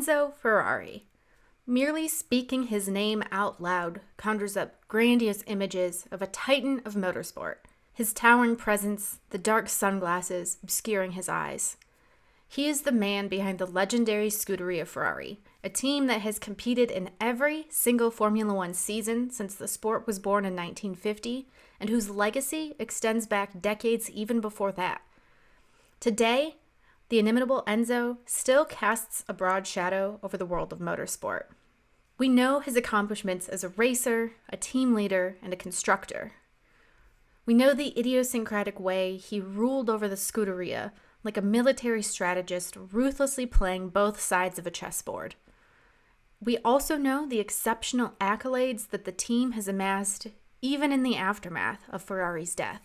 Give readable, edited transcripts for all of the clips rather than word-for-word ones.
Enzo Ferrari. Merely speaking his name out loud conjures up grandiose images of a titan of motorsport, his towering presence, the dark sunglasses obscuring his eyes. He is the man behind the legendary Scuderia Ferrari, a team that has competed in every single Formula One season since the sport was born in 1950, and whose legacy extends back decades even before that. Today, the inimitable Enzo still casts a broad shadow over the world of motorsport. We know his accomplishments as a racer, a team leader, and a constructor. We know the idiosyncratic way he ruled over the Scuderia, like a military strategist ruthlessly playing both sides of a chessboard. We also know the exceptional accolades that the team has amassed even in the aftermath of Ferrari's death.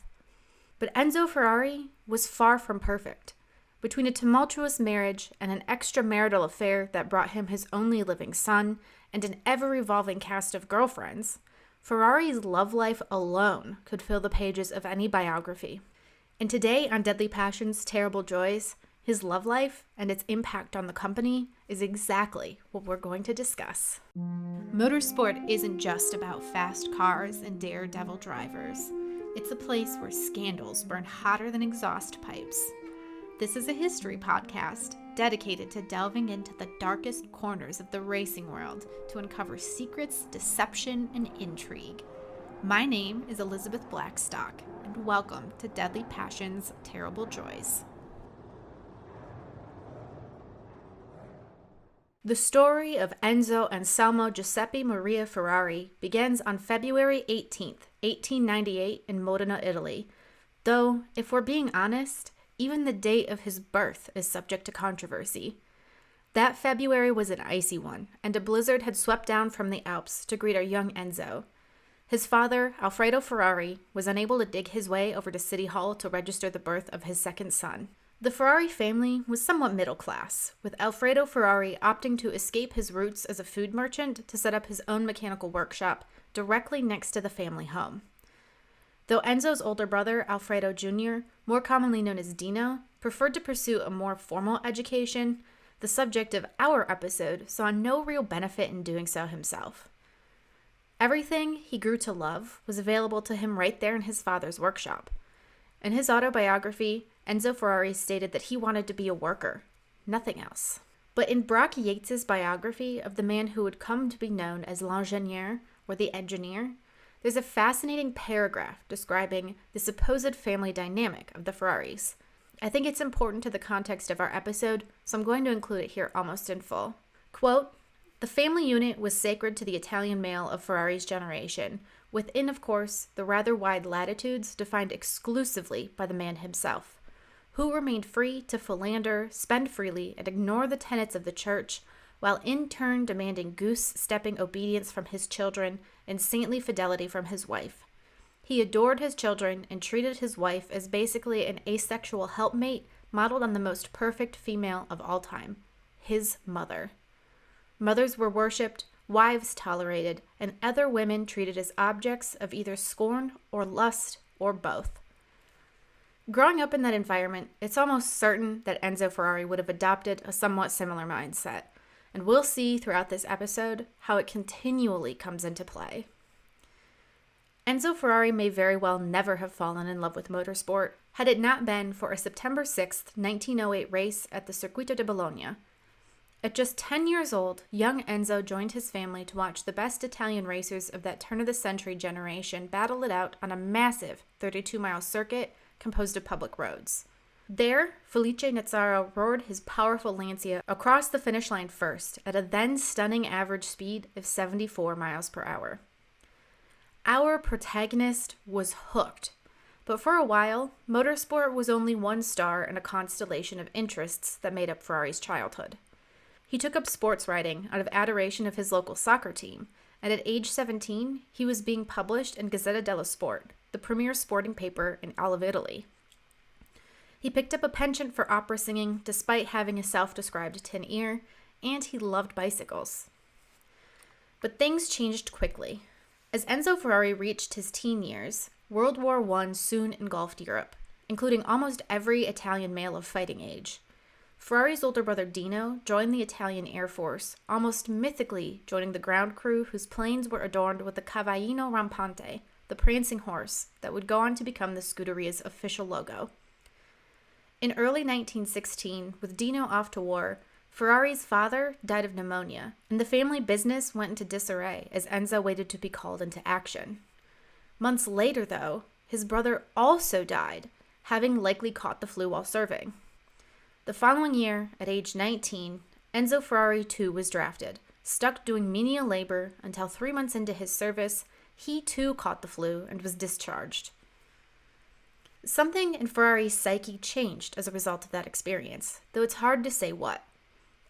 But Enzo Ferrari was far from perfect. Between a tumultuous marriage and an extramarital affair that brought him his only living son and an ever-revolving cast of girlfriends, Ferrari's love life alone could fill the pages of any biography. And today on Deadly Passions, Terrible Joys, his love life and its impact on the company is exactly what we're going to discuss. Motorsport isn't just about fast cars and daredevil drivers. It's a place where scandals burn hotter than exhaust pipes. This is a history podcast dedicated to delving into the darkest corners of the racing world to uncover secrets, deception, and intrigue. My name is Elizabeth Blackstock, and welcome to Deadly Passions, Terrible Joys. The story of Enzo Anselmo Giuseppe Maria Ferrari begins on February 18th, 1898 in Modena, Italy. Though, if we're being honest, even the date of his birth is subject to controversy. That February was an icy one, and a blizzard had swept down from the Alps to greet our young Enzo. His father, Alfredo Ferrari, was unable to dig his way over to City Hall to register the birth of his second son. The Ferrari family was somewhat middle class, with Alfredo Ferrari opting to escape his roots as a food merchant to set up his own mechanical workshop directly next to the family home. Though Enzo's older brother, Alfredo Jr., more commonly known as Dino, preferred to pursue a more formal education, the subject of our episode saw no real benefit in doing so himself. Everything he grew to love was available to him right there in his father's workshop. In his autobiography, Enzo Ferrari stated that he wanted to be a worker, nothing else. But in Brock Yates's biography of the man who would come to be known as l'ingénieur, or the engineer, there's a fascinating paragraph describing the supposed family dynamic of the Ferraris. I think it's important to the context of our episode, so I'm going to include it here almost in full. Quote, "The family unit was sacred to the Italian male of Ferrari's generation, within, of course, the rather wide latitudes defined exclusively by the man himself, who remained free to philander, spend freely, and ignore the tenets of the church, while in turn demanding goose-stepping obedience from his children and saintly fidelity from his wife. He adored his children and treated his wife as basically an asexual helpmate modeled on the most perfect female of all time, his mother. Mothers were worshipped, wives tolerated, and other women treated as objects of either scorn or lust or both." Growing up in that environment, it's almost certain that Enzo Ferrari would have adopted a somewhat similar mindset, and we'll see throughout this episode how it continually comes into play. Enzo Ferrari may very well never have fallen in love with motorsport had it not been for a September 6th, 1908 race at the Circuito de Bologna. At just 10 years old, young Enzo joined his family to watch the best Italian racers of that turn-of-the-century generation battle it out on a massive 32-mile circuit composed of public roads. There, Felice Nazzaro roared his powerful Lancia across the finish line first at a then stunning average speed of 74 miles per hour. Our protagonist was hooked, but for a while, motorsport was only one star in a constellation of interests that made up Ferrari's childhood. He took up sports writing out of adoration of his local soccer team, and at age 17, he was being published in Gazzetta dello Sport, the premier sporting paper in all of Italy. He picked up a penchant for opera singing despite having a self-described tin ear, and he loved bicycles. But things changed quickly. As Enzo Ferrari reached his teen years, World War I soon engulfed Europe, including almost every Italian male of fighting age. Ferrari's older brother Dino joined the Italian Air Force, almost mythically joining the ground crew whose planes were adorned with the cavallino rampante, the prancing horse, that would go on to become the Scuderia's official logo. In early 1916, with Dino off to war, Ferrari's father died of pneumonia, and the family business went into disarray as Enzo waited to be called into action. Months later, though, his brother also died, having likely caught the flu while serving. The following year, at age 19, Enzo Ferrari too was drafted, stuck doing menial labor until 3 months into his service, he too caught the flu and was discharged. Something in Ferrari's psyche changed as a result of that experience, though it's hard to say what.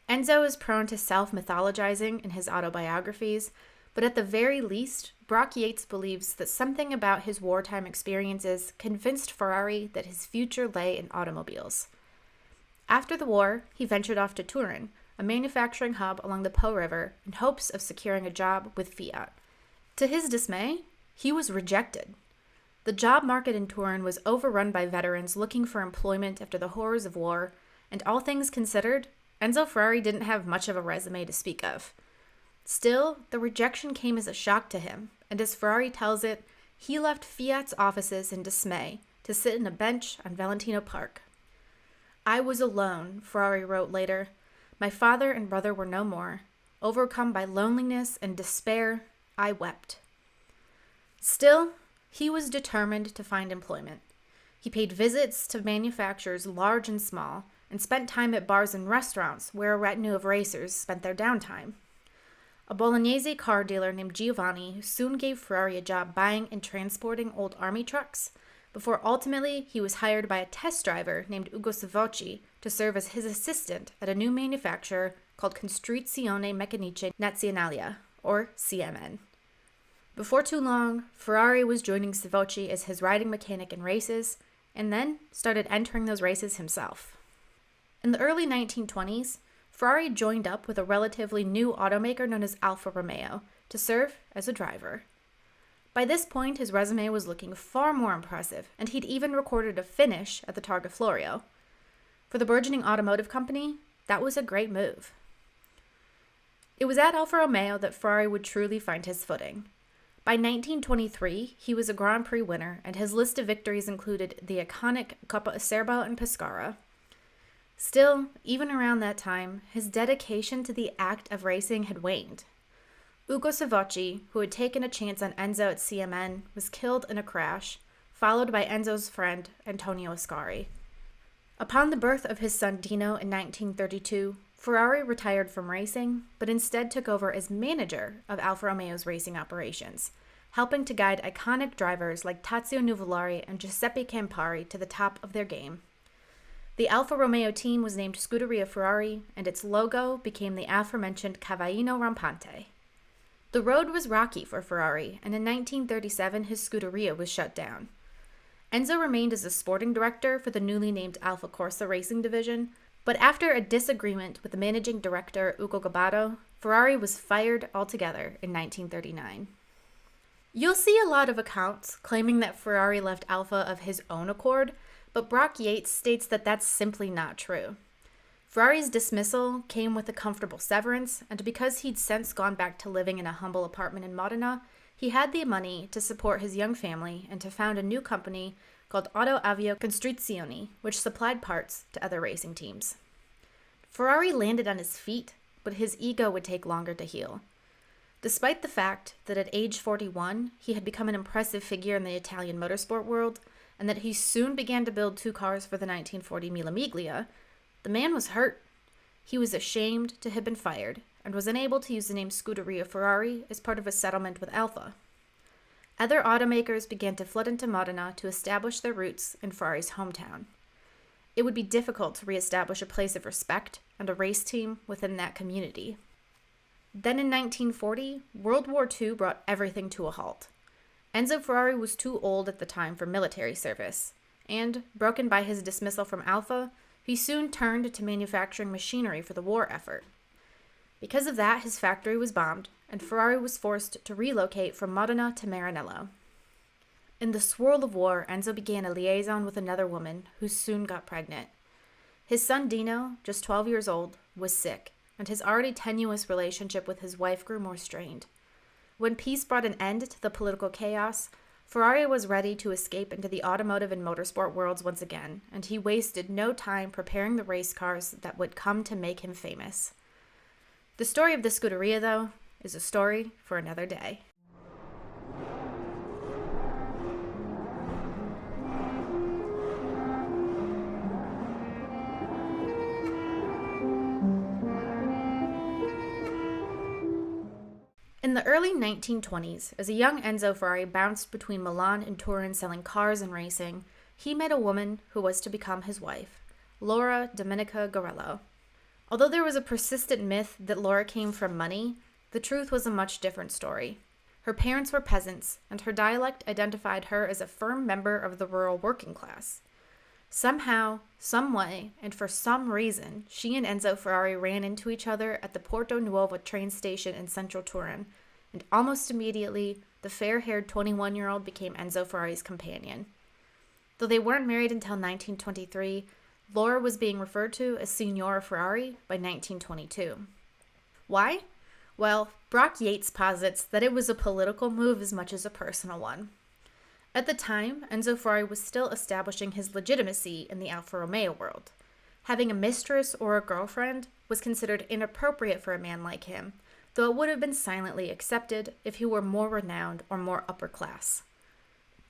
Enzo is prone to self-mythologizing in his autobiographies, but at the very least, Brock Yates believes that something about his wartime experiences convinced Ferrari that his future lay in automobiles. After the war, he ventured off to Turin, a manufacturing hub along the Po River, in hopes of securing a job with Fiat. To his dismay, he was rejected. The job market in Turin was overrun by veterans looking for employment after the horrors of war, and all things considered, Enzo Ferrari didn't have much of a resume to speak of. Still, the rejection came as a shock to him, and as Ferrari tells it, he left Fiat's offices in dismay to sit in a bench on Valentino Park. "I was alone," Ferrari wrote later. "My father and brother were no more. Overcome by loneliness and despair, I wept." Still, he was determined to find employment. He paid visits to manufacturers large and small, and spent time at bars and restaurants where a retinue of racers spent their downtime. A Bolognese car dealer named Giovanni soon gave Ferrari a job buying and transporting old army trucks, before ultimately he was hired by a test driver named Ugo Savocci to serve as his assistant at a new manufacturer called Costruzione Meccaniche Nazionale, or CMN. Before too long, Ferrari was joining Savocci as his riding mechanic in races, and then started entering those races himself. In the early 1920s, Ferrari joined up with a relatively new automaker known as Alfa Romeo to serve as a driver. By this point, his resume was looking far more impressive, and he'd even recorded a finish at the Targa Florio. For the burgeoning automotive company, that was a great move. It was at Alfa Romeo that Ferrari would truly find his footing. By 1923, he was a Grand Prix winner, and his list of victories included the iconic Coppa Acerbo and Pescara. Still, even around that time, his dedication to the act of racing had waned. Ugo Savocci, who had taken a chance on Enzo at CMN, was killed in a crash, followed by Enzo's friend, Antonio Ascari. Upon the birth of his son Dino in 1932, Ferrari retired from racing, but instead took over as manager of Alfa Romeo's racing operations, helping to guide iconic drivers like Tazio Nuvolari and Giuseppe Campari to the top of their game. The Alfa Romeo team was named Scuderia Ferrari, and its logo became the aforementioned cavallino rampante. The road was rocky for Ferrari, and in 1937 his Scuderia was shut down. Enzo remained as a sporting director for the newly named Alfa Corsa Racing Division, but after a disagreement with the managing director Ugo Gabardo, Ferrari was fired altogether in 1939. You'll see a lot of accounts claiming that Ferrari left Alfa of his own accord, but Brock Yates states that that's simply not true. Ferrari's dismissal came with a comfortable severance, and because he'd since gone back to living in a humble apartment in Modena, he had the money to support his young family and to found a new company called Auto Avio Costruzioni, which supplied parts to other racing teams. Ferrari landed on his feet, but his ego would take longer to heal. Despite the fact that at age 41, he had become an impressive figure in the Italian motorsport world, and that he soon began to build 2 cars for the 1940 Mille Miglia, the man was hurt. He was ashamed to have been fired, and was unable to use the name Scuderia Ferrari as part of a settlement with Alfa. Other automakers began to flood into Modena to establish their roots in Ferrari's hometown. It would be difficult to reestablish a place of respect and a race team within that community. Then in 1940, World War II brought everything to a halt. Enzo Ferrari was too old at the time for military service, and, broken by his dismissal from Alfa, he soon turned to manufacturing machinery for the war effort. Because of that, his factory was bombed, and Ferrari was forced to relocate from Modena to Maranello. In the swirl of war, Enzo began a liaison with another woman who soon got pregnant. His son Dino, just 12 years old, was sick, and his already tenuous relationship with his wife grew more strained. When peace brought an end to the political chaos, Ferrari was ready to escape into the automotive and motorsport worlds once again, and he wasted no time preparing the race cars that would come to make him famous. The story of the Scuderia, though, is a story for another day. In the early 1920s, as a young Enzo Ferrari bounced between Milan and Turin selling cars and racing, he met a woman who was to become his wife, Laura Domenica Garello. Although there was a persistent myth that Laura came from money, the truth was a much different story. Her parents were peasants, and her dialect identified her as a firm member of the rural working class. Somehow, some way, and for some reason, she and Enzo Ferrari ran into each other at the Porto Nuovo train station in central Turin, and almost immediately, the fair-haired 21-year-old became Enzo Ferrari's companion. Though they weren't married until 1923, Laura was being referred to as Signora Ferrari by 1922. Why? Well, Brock Yates posits that it was a political move as much as a personal one. At the time, Enzo Ferrari was still establishing his legitimacy in the Alfa Romeo world. Having a mistress or a girlfriend was considered inappropriate for a man like him, though it would have been silently accepted if he were more renowned or more upper class.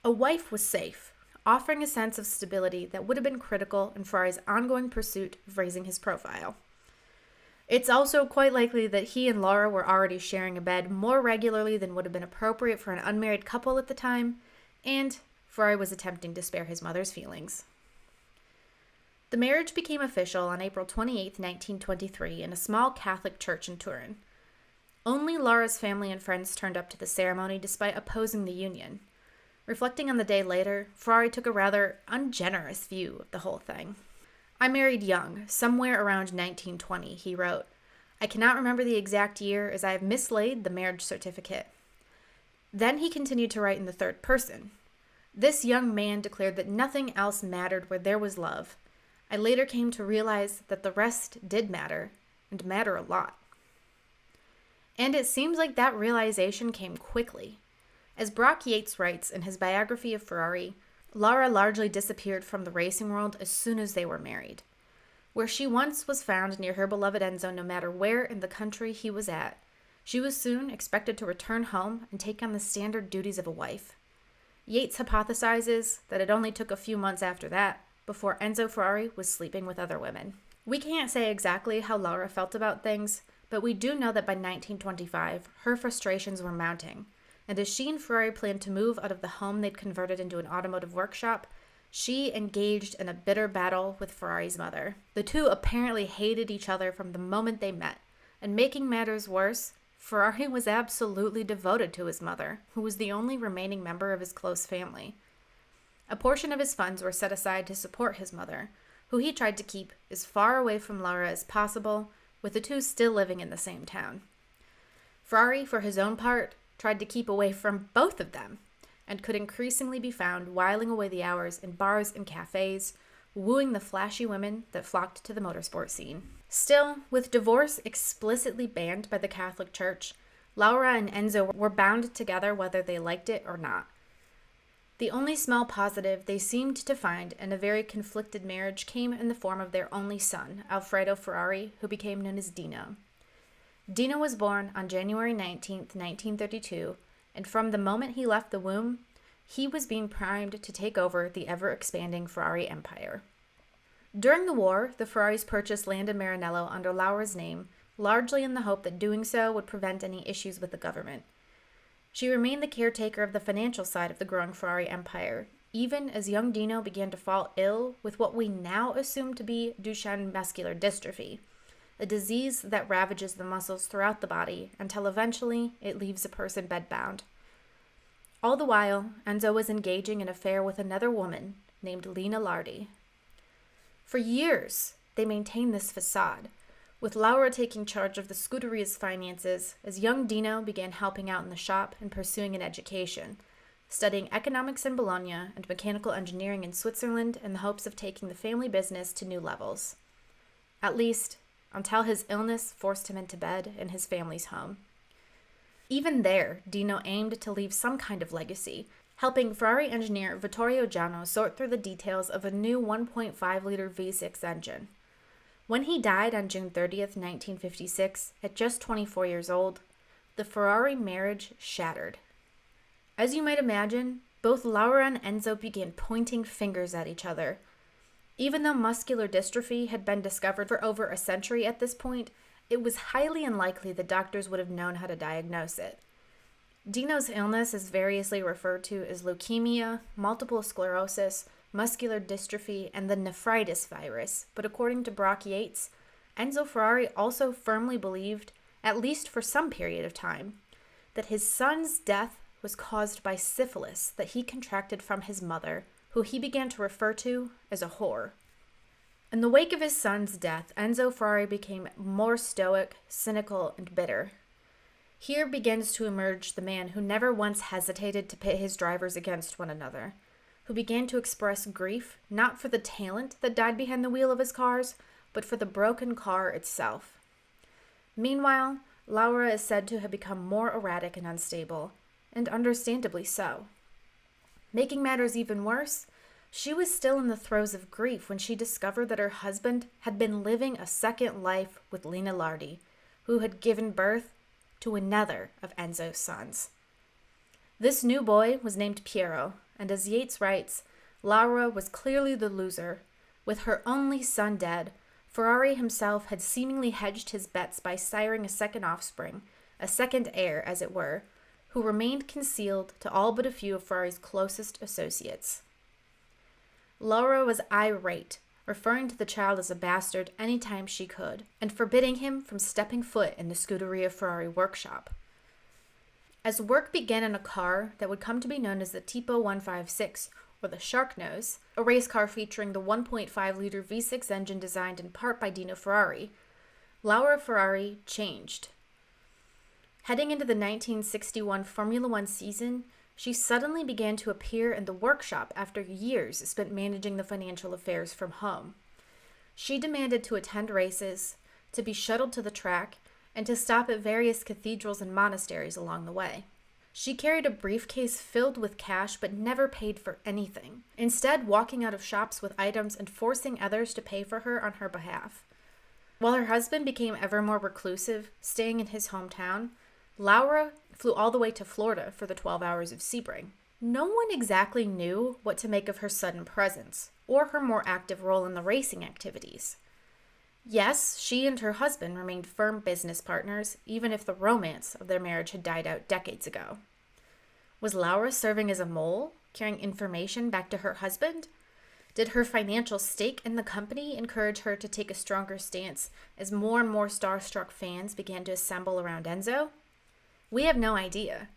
A wife was safe, offering a sense of stability that would have been critical in Ferrari's ongoing pursuit of raising his profile. It's also quite likely that he and Laura were already sharing a bed more regularly than would have been appropriate for an unmarried couple at the time, and Ferrari was attempting to spare his mother's feelings. The marriage became official on April 28, 1923, in a small Catholic church in Turin. Only Laura's family and friends turned up to the ceremony despite opposing the union. Reflecting on the day later, Ferrari took a rather ungenerous view of the whole thing. "I married young, somewhere around 1920, he wrote. "I cannot remember the exact year as I have mislaid the marriage certificate." Then he continued to write in the third person. "This young man declared that nothing else mattered where there was love. I later came to realize that the rest did matter, and matter a lot." And it seems like that realization came quickly. As Brock Yates writes in his biography of Ferrari, Laura largely disappeared from the racing world as soon as they were married. Where she once was found near her beloved Enzo no matter where in the country he was at, she was soon expected to return home and take on the standard duties of a wife. Yates hypothesizes that it only took a few months after that before Enzo Ferrari was sleeping with other women. We can't say exactly how Laura felt about things, but we do know that by 1925, her frustrations were mounting, and as she and Ferrari planned to move out of the home they'd converted into an automotive workshop, she engaged in a bitter battle with Ferrari's mother. The two apparently hated each other from the moment they met, and making matters worse, Ferrari was absolutely devoted to his mother, who was the only remaining member of his close family. A portion of his funds were set aside to support his mother, who he tried to keep as far away from Laura as possible, with the two still living in the same town. Ferrari, for his own part, tried to keep away from both of them, and could increasingly be found whiling away the hours in bars and cafes, wooing the flashy women that flocked to the motorsport scene. Still, with divorce explicitly banned by the Catholic Church, Laura and Enzo were bound together whether they liked it or not. The only small positive they seemed to find in a very conflicted marriage came in the form of their only son, Alfredo Ferrari, who became known as Dino. Dino was born on January 19, 1932, and from the moment he left the womb, he was being primed to take over the ever-expanding Ferrari empire. During the war, the Ferraris purchased land in Maranello under Laura's name, largely in the hope that doing so would prevent any issues with the government. She remained the caretaker of the financial side of the growing Ferrari empire, even as young Dino began to fall ill with what we now assume to be Duchenne muscular dystrophy, a disease that ravages the muscles throughout the body until eventually it leaves a person bedbound. All the while, Enzo was engaging in an affair with another woman named Lina Lardi. For years, they maintained this facade, with Laura taking charge of the Scuderia's finances as young Dino began helping out in the shop and pursuing an education, studying economics in Bologna and mechanical engineering in Switzerland in the hopes of taking the family business to new levels. at least until his illness forced him into bed in his family's home. Even there, Dino aimed to leave some kind of legacy, helping Ferrari engineer Vittorio Giano sort through the details of a new 1.5-liter V6 engine. When he died on June 30th, 1956, at just 24 years old, the Ferrari marriage shattered. As you might imagine, both Laura and Enzo began pointing fingers at each other. Even though muscular dystrophy had been discovered for over a century at this point, it was highly unlikely that doctors would have known how to diagnose it. Dino's illness is variously referred to as leukemia, multiple sclerosis, muscular dystrophy, and the nephritis virus, but according to Brock Yates, Enzo Ferrari also firmly believed, at least for some period of time, that his son's death was caused by syphilis that he contracted from his mother, who he began to refer to as a whore. In the wake of his son's death, Enzo Ferrari became more stoic, cynical, and bitter. Here begins to emerge the man who never once hesitated to pit his drivers against one another, who began to express grief not for the talent that died behind the wheel of his cars, but for the broken car itself. Meanwhile, Laura is said to have become more erratic and unstable, and understandably so. Making matters even worse, she was still in the throes of grief when she discovered that her husband had been living a second life with Lina Lardi, who had given birth to another of Enzo's sons. This new boy was named Piero, and as Yates writes, Laura was clearly the loser. With her only son dead, Ferrari himself had seemingly hedged his bets by siring a second offspring, a second heir, as it were, who remained concealed to all but a few of Ferrari's closest associates. Laura was irate, referring to the child as a bastard any time she could, and forbidding him from stepping foot in the Scuderia Ferrari workshop. As work began on a car that would come to be known as the Tipo 156, or the Shark Nose, a race car featuring the 1.5-liter V6 engine designed in part by Dino Ferrari, Laura Ferrari changed. Heading into the 1961 Formula One season, she suddenly began to appear in the workshop after years spent managing the financial affairs from home. She demanded to attend races, to be shuttled to the track, and to stop at various cathedrals and monasteries along the way. She carried a briefcase filled with cash but never paid for anything, instead walking out of shops with items and forcing others to pay for her on her behalf. While her husband became ever more reclusive, staying in his hometown, Laura flew all the way to Florida for the 12 hours of Sebring. No one exactly knew what to make of her sudden presence, or her more active role in the racing activities. Yes, she and her husband remained firm business partners, even if the romance of their marriage had died out decades ago. Was Laura serving as a mole, carrying information back to her husband? Did her financial stake in the company encourage her to take a stronger stance as more and more starstruck fans began to assemble around Enzo? We have no idea.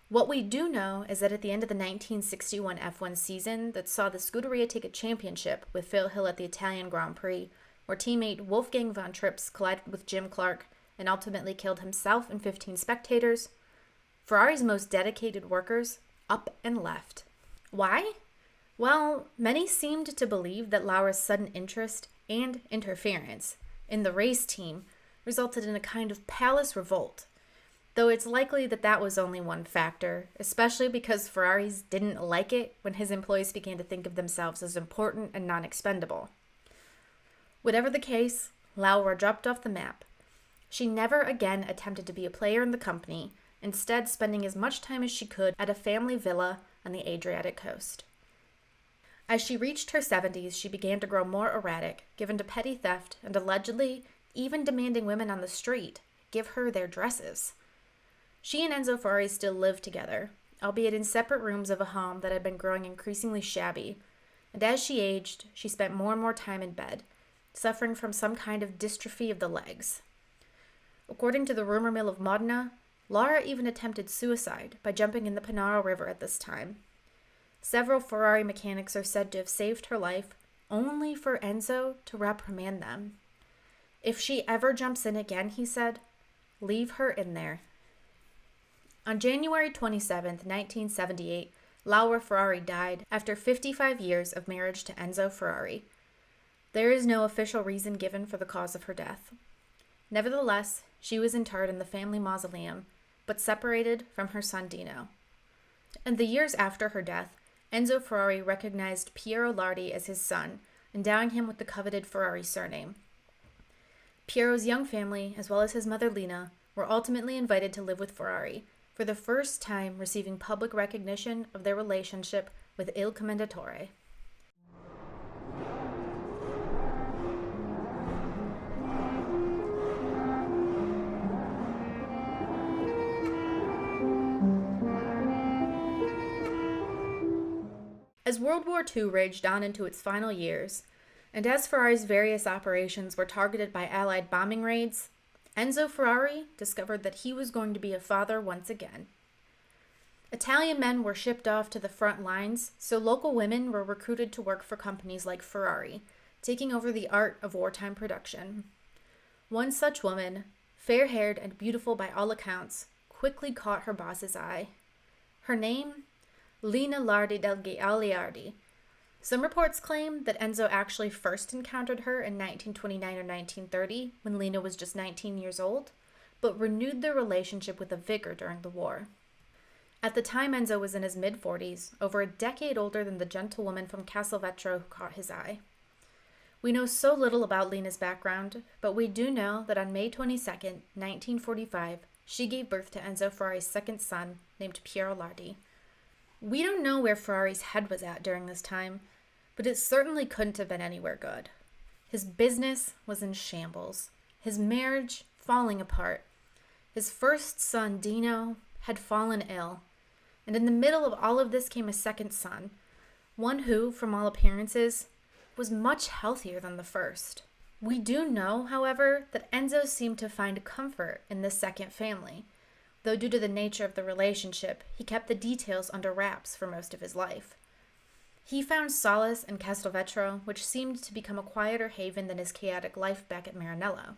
What we do know is that at the end of the 1961 F1 season that saw the Scuderia take a championship with Phil Hill at the Italian Grand Prix, where teammate Wolfgang von Trips collided with Jim Clark and ultimately killed himself and 15 spectators, Ferrari's most dedicated workers up and left. Why? Well, many seemed to believe that Laura's sudden interest and interference in the race team resulted in a kind of palace revolt, though it's likely that that was only one factor, especially because Ferraris didn't like it when his employees began to think of themselves as important and non-expendable. Whatever the case, Laura dropped off the map. She never again attempted to be a player in the company, instead spending as much time as she could at a family villa on the Adriatic coast. As she reached her 70s, she began to grow more erratic, given to petty theft, and allegedly even demanding women on the street give her their dresses. She and Enzo Ferrari still lived together, albeit in separate rooms of a home that had been growing increasingly shabby, and as she aged, she spent more and more time in bed, suffering from some kind of dystrophy of the legs. According to the rumor mill of Modena, Laura even attempted suicide by jumping in the Panaro River at this time. Several Ferrari mechanics are said to have saved her life, only for Enzo to reprimand them. If she ever jumps in again, he said, leave her in there. On January 27, 1978, Laura Ferrari died after 55 years of marriage to Enzo Ferrari. There is no official reason given for the cause of her death. Nevertheless, she was interred in the family mausoleum, but separated from her son Dino. In the years after her death, Enzo Ferrari recognized Piero Lardi as his son, endowing him with the coveted Ferrari surname. Piero's young family, as well as his mother Lina, were ultimately invited to live with Ferrari, for the first time receiving public recognition of their relationship with Il Commendatore. As World War II raged on into its final years, and as Ferrari's various operations were targeted by Allied bombing raids, Enzo Ferrari discovered that he was going to be a father once again. Italian men were shipped off to the front lines, so local women were recruited to work for companies like Ferrari, taking over the art of wartime production. One such woman, fair-haired and beautiful by all accounts, quickly caught her boss's eye. Her name? Lina Lardi del Gagliardi. Some reports claim that Enzo actually first encountered her in 1929 or 1930, when Lina was just 19 years old, but renewed their relationship with a vigor during the war. At the time, Enzo was in his mid-40s, over a decade older than the gentlewoman from Castelvetro who caught his eye. We know so little about Lina's background, but we do know that on May 22, 1945, she gave birth to Enzo Ferrari's second son, named Piero Lardi. We don't know where Ferrari's head was at during this time, but it certainly couldn't have been anywhere good. His business was in shambles, his marriage falling apart. His first son, Dino, had fallen ill, and in the middle of all of this came a second son, one who, from all appearances, was much healthier than the first. We do know, however, that Enzo seemed to find comfort in this second family, though due to the nature of the relationship, he kept the details under wraps for most of his life. He found solace in Castelvetro, which seemed to become a quieter haven than his chaotic life back at Maranello.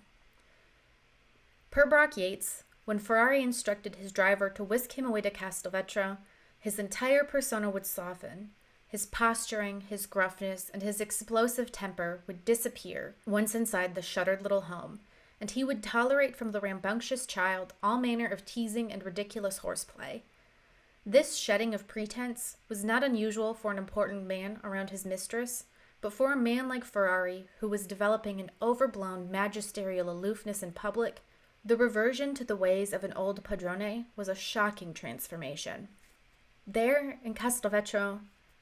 Per Brock Yates, when Ferrari instructed his driver to whisk him away to Castelvetro, his entire persona would soften. His posturing, his gruffness, and his explosive temper would disappear once inside the shuttered little home, and he would tolerate from the rambunctious child all manner of teasing and ridiculous horseplay. This shedding of pretense was not unusual for an important man around his mistress, but for a man like Ferrari, who was developing an overblown magisterial aloofness in public, the reversion to the ways of an old padrone was a shocking transformation. There, in Castelvetro,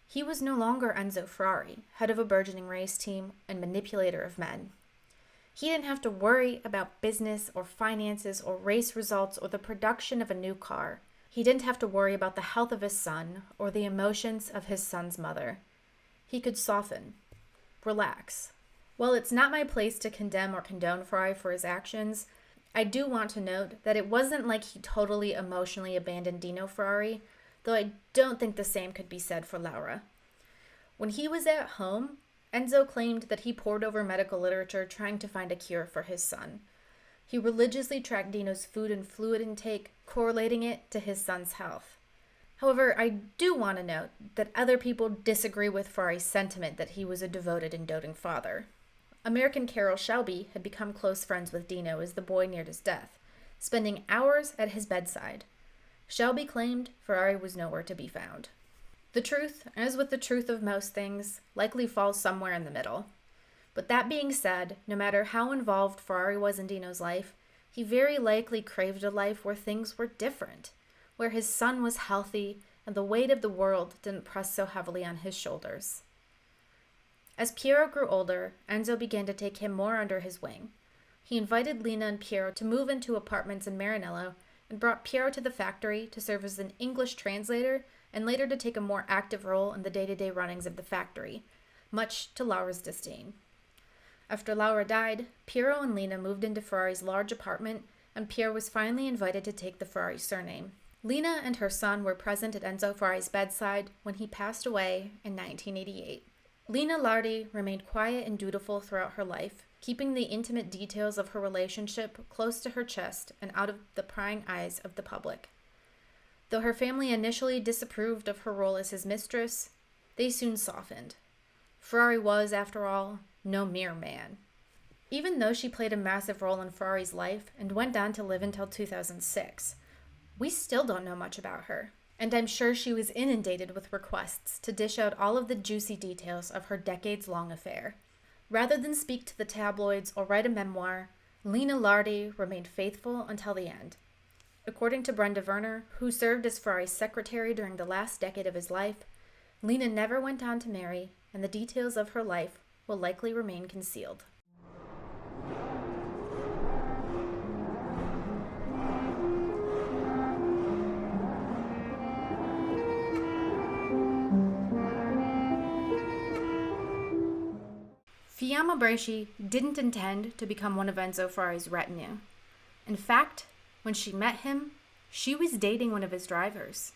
he was no longer Enzo Ferrari, head of a burgeoning race team and manipulator of men. He didn't have to worry about business or finances or race results or the production of a new car. He didn't have to worry about the health of his son or the emotions of his son's mother. He could soften, relax. While it's not my place to condemn or condone Ferrari for his actions, I do want to note that it wasn't like he totally emotionally abandoned Dino Ferrari, though I don't think the same could be said for Laura. When he was at home, Enzo claimed that he pored over medical literature trying to find a cure for his son. He religiously tracked Dino's food and fluid intake, correlating it to his son's health. However, I do want to note that other people disagree with Ferrari's sentiment that he was a devoted and doting father. American Carol Shelby had become close friends with Dino as the boy neared his death, spending hours at his bedside. Shelby claimed Ferrari was nowhere to be found. The truth, as with the truth of most things, likely falls somewhere in the middle. But that being said, no matter how involved Ferrari was in Dino's life, he very likely craved a life where things were different, where his son was healthy and the weight of the world didn't press so heavily on his shoulders. As Piero grew older, Enzo began to take him more under his wing. He invited Lina and Piero to move into apartments in Maranello and brought Piero to the factory to serve as an English translator and later to take a more active role in the day-to-day runnings of the factory, much to Laura's disdain. After Laura died, Piero and Lina moved into Ferrari's large apartment, and Piero was finally invited to take the Ferrari surname. Lina and her son were present at Enzo Ferrari's bedside when he passed away in 1988. Lina Lardi remained quiet and dutiful throughout her life, keeping the intimate details of her relationship close to her chest and out of the prying eyes of the public. Though her family initially disapproved of her role as his mistress, they soon softened. Ferrari was, after all, no mere man. Even though she played a massive role in Ferrari's life and went on to live until 2006, we still don't know much about her. And I'm sure she was inundated with requests to dish out all of the juicy details of her decades-long affair. Rather than speak to the tabloids or write a memoir, Lina Lardi remained faithful until the end. According to Brenda Werner, who served as Ferrari's secretary during the last decade of his life, Lina never went on to marry, and the details of her life will likely remain concealed. Fiamma Bresci didn't intend to become one of Enzo Ferrari's retinue. In fact, when she met him, she was dating one of his drivers.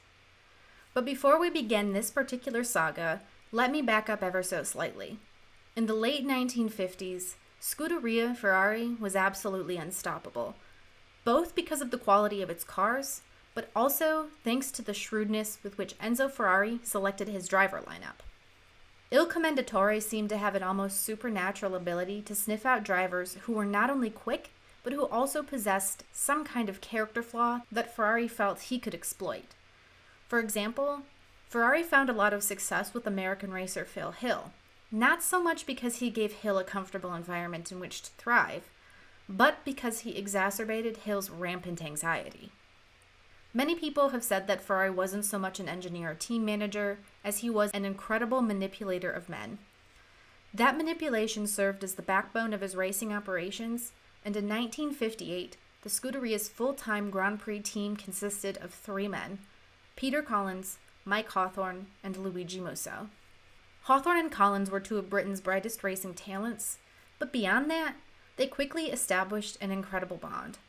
But before we begin this particular saga, let me back up ever so slightly. In the late 1950s, Scuderia Ferrari was absolutely unstoppable, both because of the quality of its cars, but also thanks to the shrewdness with which Enzo Ferrari selected his driver lineup. Il Commendatore seemed to have an almost supernatural ability to sniff out drivers who were not only quick, but who also possessed some kind of character flaw that Ferrari felt he could exploit. For example, Ferrari found a lot of success with American racer Phil Hill, not so much because he gave Hill a comfortable environment in which to thrive, but because he exacerbated Hill's rampant anxiety. Many people have said that Ferrari wasn't so much an engineer or team manager as he was an incredible manipulator of men. That manipulation served as the backbone of his racing operations, and in 1958, the Scuderia's full-time Grand Prix team consisted of 3 men: Peter Collins, Mike Hawthorne, and Luigi Musso. Hawthorne and Collins were 2 of Britain's brightest racing talents, but beyond that, they quickly established an incredible bond.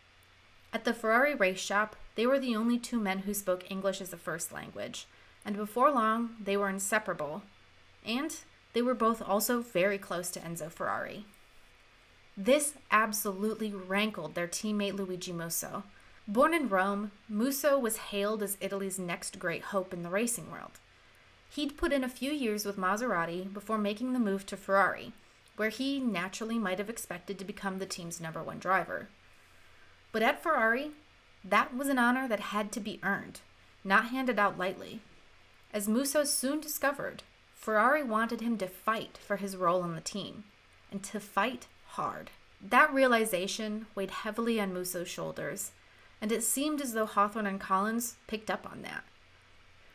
At the Ferrari race shop, they were the only 2 men who spoke English as a first language, and before long, they were inseparable. And they were both also very close to Enzo Ferrari. This absolutely rankled their teammate Luigi Musso. Born in Rome, Musso was hailed as Italy's next great hope in the racing world. He'd put in a few years with Maserati before making the move to Ferrari, where he naturally might have expected to become the team's #1 driver. But at Ferrari, that was an honor that had to be earned, not handed out lightly. As Musso soon discovered, Ferrari wanted him to fight for his role in the team, and to fight hard. That realization weighed heavily on Musso's shoulders, and it seemed as though Hawthorne and Collins picked up on that.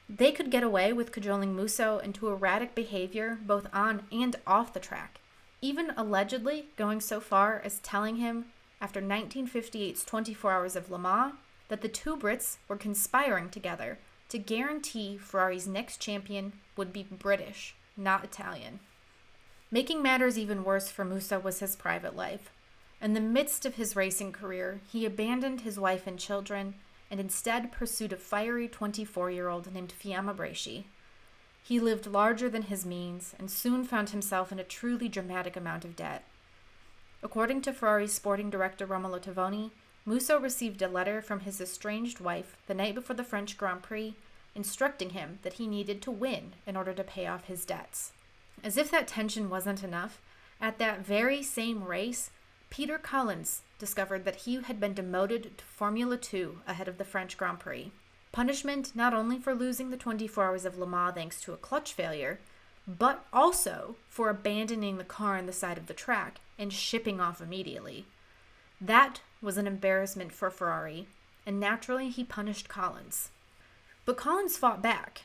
They could get away with cajoling Musso into erratic behavior both on and off the track, even allegedly going so far as telling him, after 1958's 24 Hours of Le Mans, that the 2 Brits were conspiring together to guarantee Ferrari's next champion would be British, not Italian. Making matters even worse for Musso was his private life. In the midst of his racing career, he abandoned his wife and children and instead pursued a fiery 24-year-old named Fiamma Bresci. He lived larger than his means and soon found himself in a truly dramatic amount of debt. According to Ferrari's sporting director Romolo Tavoni, Musso received a letter from his estranged wife the night before the French Grand Prix, instructing him that he needed to win in order to pay off his debts. As if that tension wasn't enough, at that very same race, Peter Collins discovered that he had been demoted to Formula 2 ahead of the French Grand Prix. Punishment not only for losing the 24 Hours of Le Mans thanks to a clutch failure, but also for abandoning the car on the side of the track and shipping off immediately. That was an embarrassment for Ferrari, and naturally he punished Collins. But Collins fought back.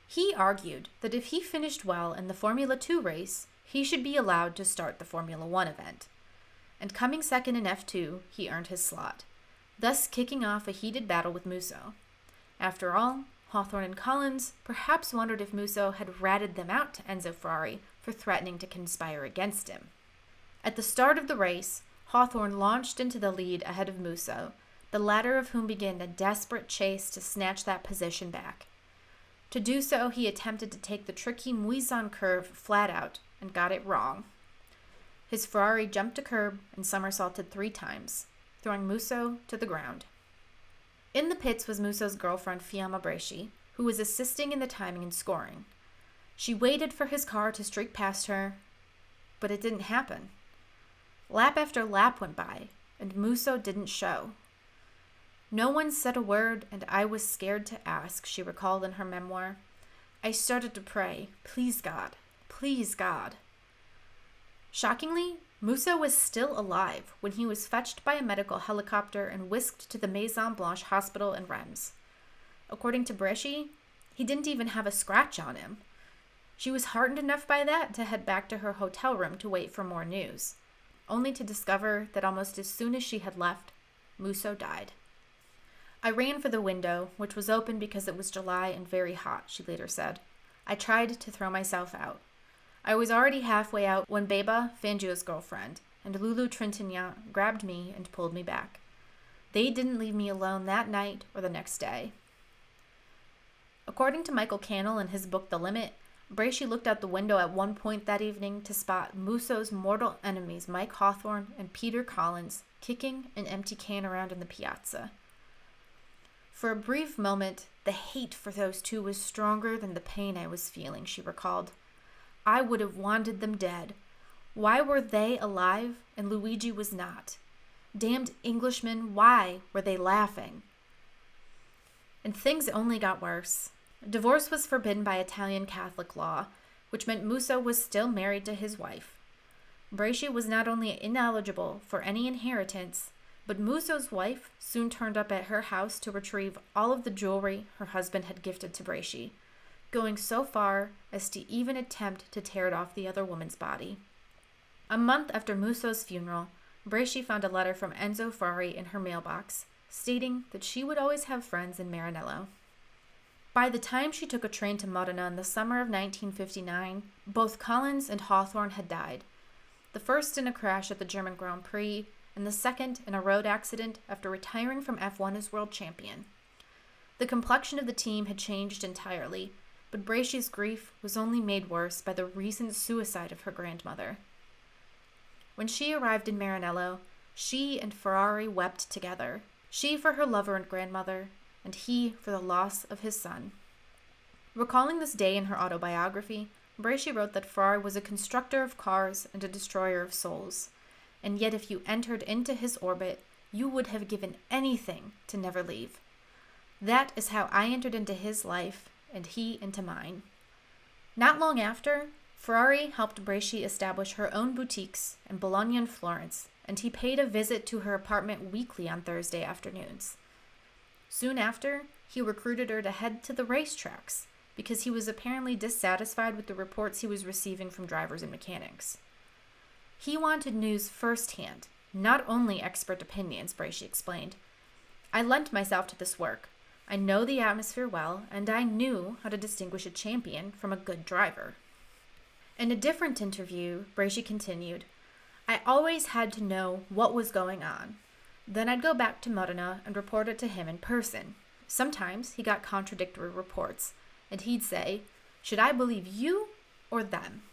He argued that if he finished well in the Formula 2 race, he should be allowed to start the Formula 1 event. And coming second in F2, he earned his slot, thus kicking off a heated battle with Musso. After all, Hawthorne and Collins perhaps wondered if Musso had ratted them out to Enzo Ferrari for threatening to conspire against him. At the start of the race, Hawthorne launched into the lead ahead of Musso, the latter of whom began a desperate chase to snatch that position back. To do so, he attempted to take the tricky Muisan curve flat out and got it wrong. His Ferrari jumped a curb and somersaulted 3 times, throwing Musso to the ground. In the pits was Musso's girlfriend Fiamma Bresci, who was assisting in the timing and scoring. She waited for his car to streak past her, but it didn't happen. Lap after lap went by, and Musso didn't show. No one said a word, and I was scared to ask, she recalled in her memoir. I started to pray, please God, please God. Shockingly, Musso was still alive when he was fetched by a medical helicopter and whisked to the Maison Blanche Hospital in Reims. According to Bresci, he didn't even have a scratch on him. She was heartened enough by that to head back to her hotel room to wait for more news, only to discover that almost as soon as she had left, Musso died. I ran for the window, which was open because it was July and very hot, she later said. I tried to throw myself out. I was already halfway out when Beba, Fangio's girlfriend, and Lulu Trintignant grabbed me and pulled me back. They didn't leave me alone that night or the next day. According to Michael Cannell in his book The Limit, Bresci looked out the window at one point that evening to spot Musso's mortal enemies Mike Hawthorne and Peter Collins kicking an empty can around in the piazza. For a brief moment, the hate for those two was stronger than the pain I was feeling, she recalled. I would have wanted them dead. Why were they alive and Luigi was not? Damned Englishmen, why were they laughing? And things only got worse. Divorce was forbidden by Italian Catholic law, which meant Musso was still married to his wife. Bresci was not only ineligible for any inheritance, but Musso's wife soon turned up at her house to retrieve all of the jewelry her husband had gifted to Bresci, going so far as to even attempt to tear it off the other woman's body. A month after Musso's funeral, Bresci found a letter from Enzo Ferrari in her mailbox, stating that she would always have friends in Maranello. By the time she took a train to Modena in the summer of 1959, both Collins and Hawthorne had died, the first in a crash at the German Grand Prix, and the second in a road accident after retiring from F1 as world champion. The complexion of the team had changed entirely, but Bresci's grief was only made worse by the recent suicide of her grandmother. When she arrived in Maranello, she and Ferrari wept together, she for her lover and grandmother, and he for the loss of his son. Recalling this day in her autobiography, Bresci wrote that Ferrari was a constructor of cars and a destroyer of souls, and yet if you entered into his orbit, you would have given anything to never leave. That is how I entered into his life, and he into mine. Not long after, Ferrari helped Bresci establish her own boutiques in Bologna and Florence, and he paid a visit to her apartment weekly on Thursday afternoons. Soon after, he recruited her to head to the racetracks, because he was apparently dissatisfied with the reports he was receiving from drivers and mechanics. He wanted news firsthand, not only expert opinions, Bresci explained. I lent myself to this work. I know the atmosphere well, and I knew how to distinguish a champion from a good driver. In a different interview, Bresci continued, I always had to know what was going on. Then I'd go back to Modena and report it to him in person. Sometimes he got contradictory reports, and he'd say, should I believe you or them?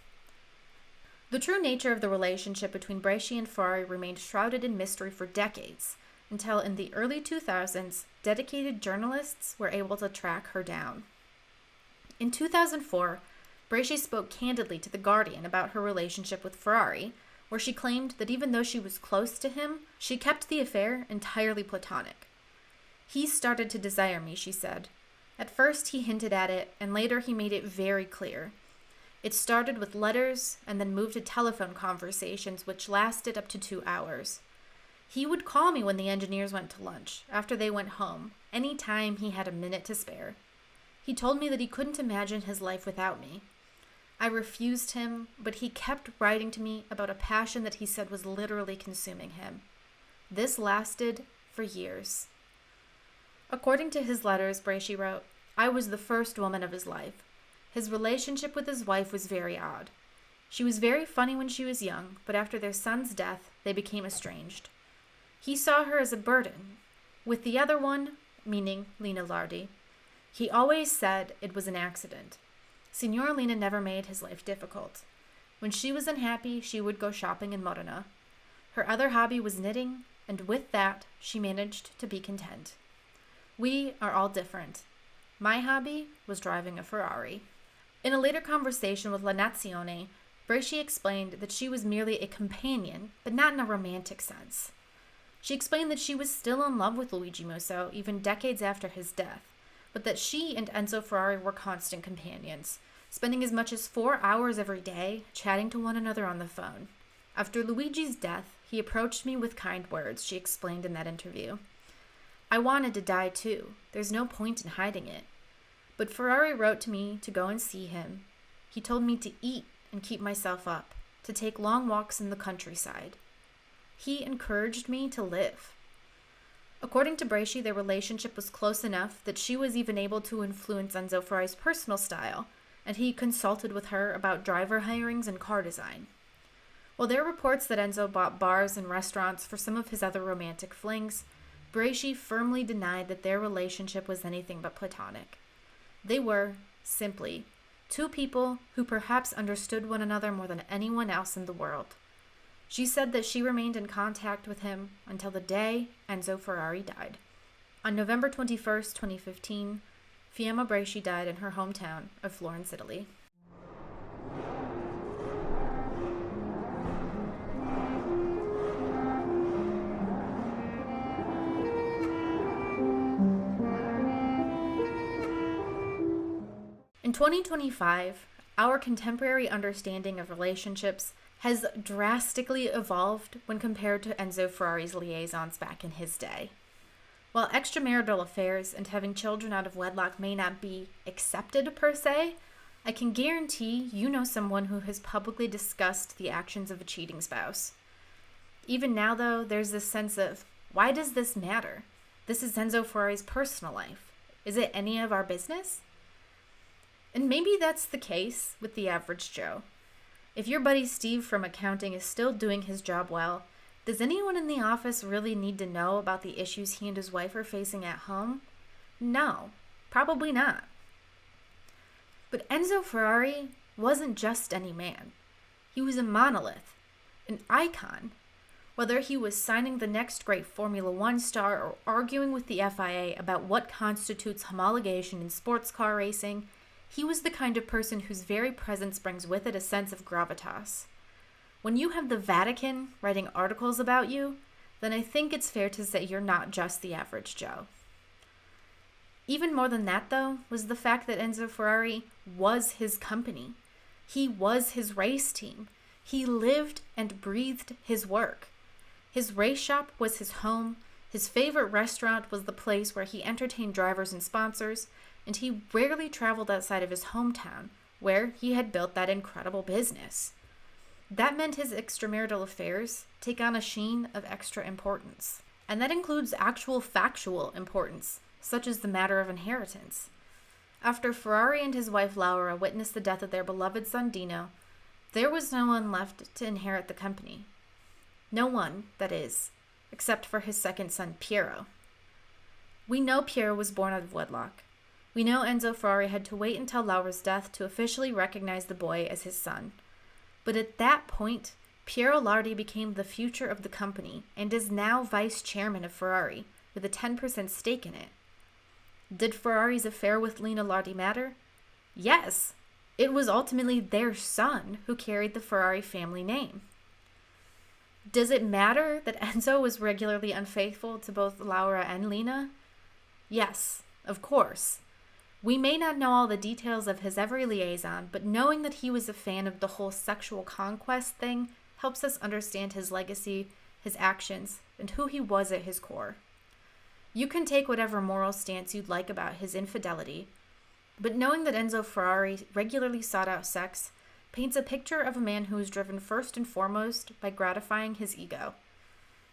The true nature of the relationship between Bresci and Ferrari remained shrouded in mystery for decades, until in the early 2000s, dedicated journalists were able to track her down. In 2004, Bresci spoke candidly to The Guardian about her relationship with Ferrari, where she claimed that even though she was close to him, she kept the affair entirely platonic. He started to desire me, she said. At first he hinted at it, and later he made it very clear. It started with letters and then moved to telephone conversations which lasted up to 2 hours. He would call me when the engineers went to lunch, after they went home, any time he had a minute to spare. He told me that he couldn't imagine his life without me. I refused him, but he kept writing to me about a passion that he said was literally consuming him. This lasted for years. According to his letters, Bresci wrote, I was the first woman of his life. His relationship with his wife was very odd. She was very funny when she was young, but after their son's death, they became estranged. He saw her as a burden. With the other one, meaning Lina Lardi, he always said it was an accident. Signora Lina never made his life difficult. When she was unhappy, she would go shopping in Modena. Her other hobby was knitting, and with that, she managed to be content. We are all different. My hobby was driving a Ferrari. In a later conversation with La Nazione, Bracey explained that she was merely a companion, but not in a romantic sense. She explained that she was still in love with Luigi Musso even decades after his death, but that she and Enzo Ferrari were constant companions, spending as much as 4 hours every day chatting to one another on the phone. After Luigi's death, he approached me with kind words, she explained in that interview. I wanted to die too. There's no point in hiding it. But Ferrari wrote to me to go and see him. He told me to eat and keep myself up, to take long walks in the countryside. He encouraged me to live. According to Bracey, their relationship was close enough that she was even able to influence Enzo Ferrari's personal style, and he consulted with her about driver hirings and car design. While there are reports that Enzo bought bars and restaurants for some of his other romantic flings, Bracey firmly denied that their relationship was anything but platonic. They were, simply, two people who perhaps understood one another more than anyone else in the world. She said that she remained in contact with him until the day Enzo Ferrari died. On November 21st, 2015, Fiamma Bracey died in her hometown of Florence, Italy. In 2025, our contemporary understanding of relationships has drastically evolved when compared to Enzo Ferrari's liaisons back in his day. While extramarital affairs and having children out of wedlock may not be accepted per se, I can guarantee you know someone who has publicly discussed the actions of a cheating spouse. Even now, though, there's this sense of, why does this matter? This is Enzo Ferrari's personal life. Is it any of our business? And maybe that's the case with the average Joe. If your buddy Steve from accounting is still doing his job well, does anyone in the office really need to know about the issues he and his wife are facing at home? No, probably not. But Enzo Ferrari wasn't just any man. He was a monolith, an icon. Whether he was signing the next great Formula One star or arguing with the FIA about what constitutes homologation in sports car racing, he was the kind of person whose very presence brings with it a sense of gravitas. When you have the Vatican writing articles about you, then I think it's fair to say you're not just the average Joe. Even more than that, though, was the fact that Enzo Ferrari was his company. He was his race team. He lived and breathed his work. His race shop was his home. His favorite restaurant was the place where he entertained drivers and sponsors, and he rarely traveled outside of his hometown, where he had built that incredible business. That meant his extramarital affairs take on a sheen of extra importance, and that includes actual factual importance, such as the matter of inheritance. After Ferrari and his wife Laura witnessed the death of their beloved son Dino, there was no one left to inherit the company. No one, that is, except for his second son Piero. We know Piero was born out of wedlock. We know Enzo Ferrari had to wait until Laura's death to officially recognize the boy as his son. But at that point, Piero Lardi became the future of the company and is now vice chairman of Ferrari, with a 10% stake in it. Did Ferrari's affair with Lina Lardi matter? Yes. It was ultimately their son who carried the Ferrari family name. Does it matter that Enzo was regularly unfaithful to both Laura and Lina? Yes, of course. We may not know all the details of his every liaison, but knowing that he was a fan of the whole sexual conquest thing helps us understand his legacy, his actions, and who he was at his core. You can take whatever moral stance you'd like about his infidelity, but knowing that Enzo Ferrari regularly sought out sex paints a picture of a man who is driven first and foremost by gratifying his ego.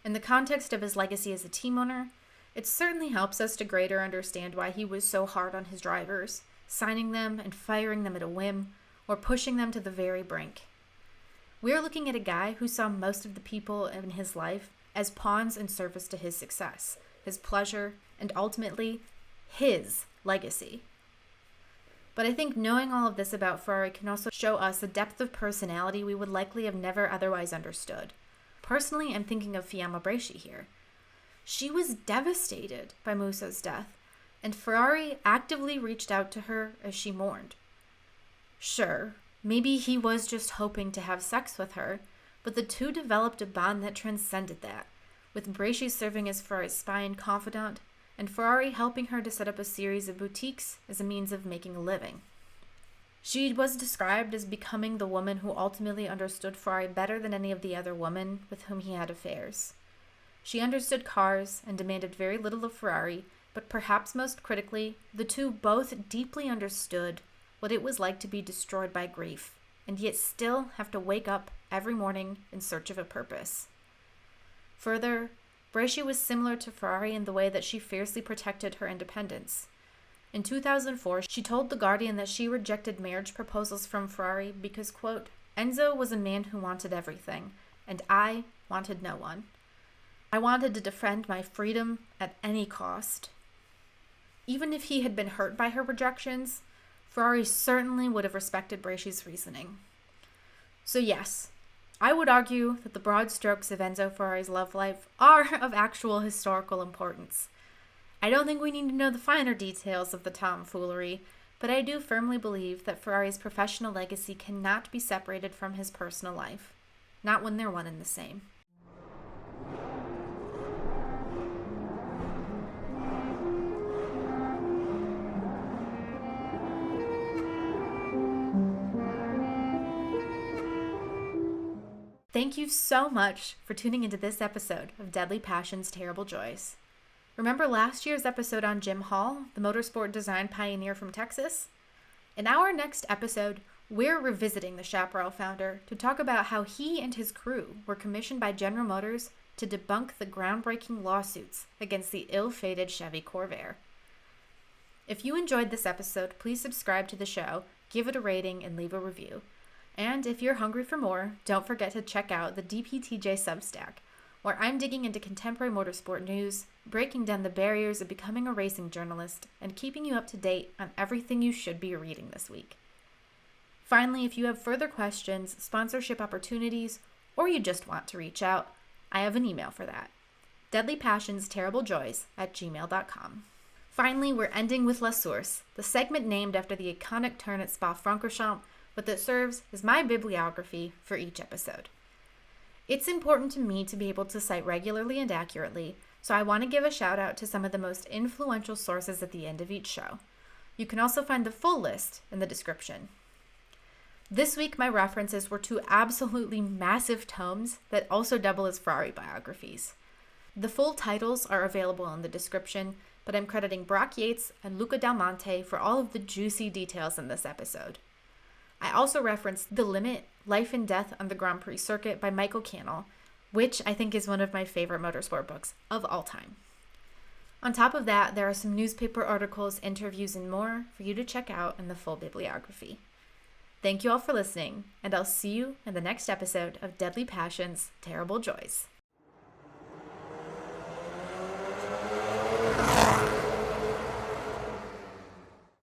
In the context of his legacy as a team owner, it certainly helps us to greater understand why he was so hard on his drivers, signing them and firing them at a whim, or pushing them to the very brink. We're looking at a guy who saw most of the people in his life as pawns in service to his success, his pleasure, and ultimately, his legacy. But I think knowing all of this about Ferrari can also show us a depth of personality we would likely have never otherwise understood. Personally, I'm thinking of Fiamma Bracey here. She was devastated by Musso's death, and Ferrari actively reached out to her as she mourned. Sure, Maybe he was just hoping to have sex with her, but the two developed a bond that transcended that, with Bracey serving as Ferrari's spy and confidant, and Ferrari helping her to set up a series of boutiques as a means of making a living. She was described as becoming the woman who ultimately understood Ferrari better than any of the other women with whom he had affairs. She understood cars and demanded very little of Ferrari, but perhaps most critically, the two both deeply understood what it was like to be destroyed by grief, and yet still have to wake up every morning in search of a purpose. Further, Bracey was similar to Ferrari in the way that she fiercely protected her independence. In 2004, she told The Guardian that she rejected marriage proposals from Ferrari because, quote, Enzo was a man who wanted everything, and I wanted no one. I wanted to defend my freedom at any cost. Even if he had been hurt by her rejections, Ferrari certainly would have respected Bracey's reasoning. So yes, I would argue that the broad strokes of Enzo Ferrari's love life are of actual historical importance. I don't think we need to know the finer details of the tomfoolery, but I do firmly believe that Ferrari's professional legacy cannot be separated from his personal life, not when they're one and the same. Thank you so much for tuning into this episode of Deadly Passions, Terrible Joys. Remember last year's episode on Jim Hall, the motorsport design pioneer from Texas? In our next episode, we're revisiting the Chaparral founder to talk about how he and his crew were commissioned by General Motors to debunk the groundbreaking lawsuits against the ill-fated Chevy Corvair. If you enjoyed this episode, please subscribe to the show, give it a rating, and leave a review. And if you're hungry for more, don't forget to check out the DPTJ Substack, where I'm digging into contemporary motorsport news, breaking down the barriers of becoming a racing journalist, and keeping you up to date on everything you should be reading this week. Finally, if you have further questions, sponsorship opportunities, or you just want to reach out, I have an email for that. deadlypassionsterriblejoys@gmail.com. Finally, we're ending with La Source, the segment named after the iconic turn at Spa-Francorchamps, but that serves as my bibliography for each episode. It's important to me to be able to cite regularly and accurately, so I want to give a shout out to some of the most influential sources at the end of each show. You can also find the full list in the description. This week, my references were two absolutely massive tomes that also double as Ferrari biographies. The full titles are available in the description, but I'm crediting Brock Yates and Luca Del Monte for all of the juicy details in this episode. I also referenced The Limit, Life and Death on the Grand Prix Circuit by Michael Cannell, which I think is one of my favorite motorsport books of all time. On top of that, there are some newspaper articles, interviews, and more for you to check out in the full bibliography. Thank you all for listening, and I'll see you in the next episode of Deadly Passions, Terrible Joys.